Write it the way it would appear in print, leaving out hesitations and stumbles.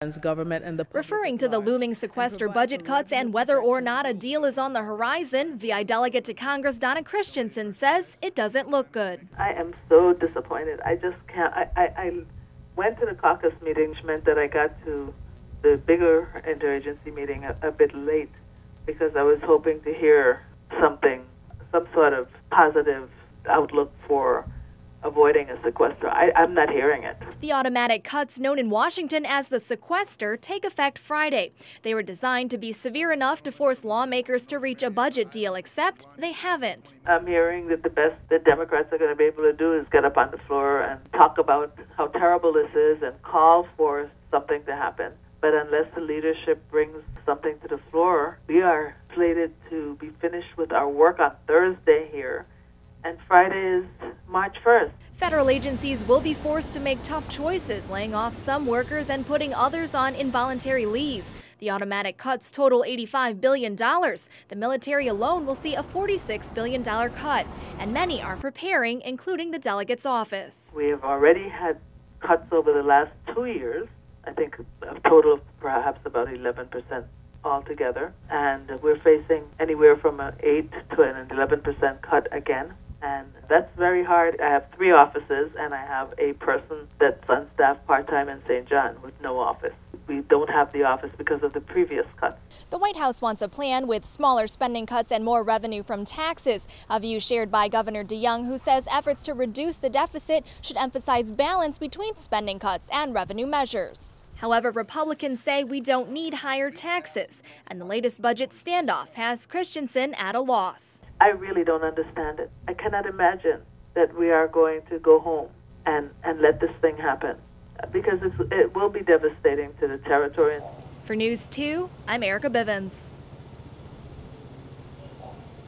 Bivens government and the public. Referring to the looming sequester budget cuts and whether or not a deal is on the horizon, VI Delegate to Congress Donna Christensen says it doesn't look good. I am so disappointed. I just can't. I went to the caucus meeting, which meant that I got to the bigger interagency meeting a bit late because I was hoping to hear something, some sort of positive outlook for avoiding a sequester. I'm not hearing it. The automatic cuts, known in Washington as the sequester, take effect Friday. They were designed to be severe enough to force lawmakers to reach a budget deal, except they haven't. I'm hearing that the best that Democrats are going to be able to do is get up on the floor and talk about how terrible this is and call for something to happen. But unless the leadership brings something to the floor, we are slated to be finished with our work on Thursday here, and Friday is March 1st. Federal agencies will be forced to make tough choices, laying off some workers and putting others on involuntary leave. The automatic cuts total $85 billion. The military alone will see a $46 billion cut, and many are preparing, including the delegate's office. We have already had cuts over the last 2 years, I think a total of perhaps about 11% altogether, and we're facing anywhere from an 8 to an 11% cut again. And that's very hard. I have 3 offices, and I have a person that's on staff part-time in St. John with no office. We don't have the office because of the previous cuts. The White House wants a plan with smaller spending cuts and more revenue from taxes, a view shared by Governor DeYoung, who says efforts to reduce the deficit should emphasize balance between spending cuts and revenue measures. However, Republicans say we don't need higher taxes, and the latest budget standoff has Christensen at a loss. I really don't understand it. I cannot imagine that we are going to go home and let this thing happen, because it will be devastating to the territory. For News 2, I'm Erica Bivens.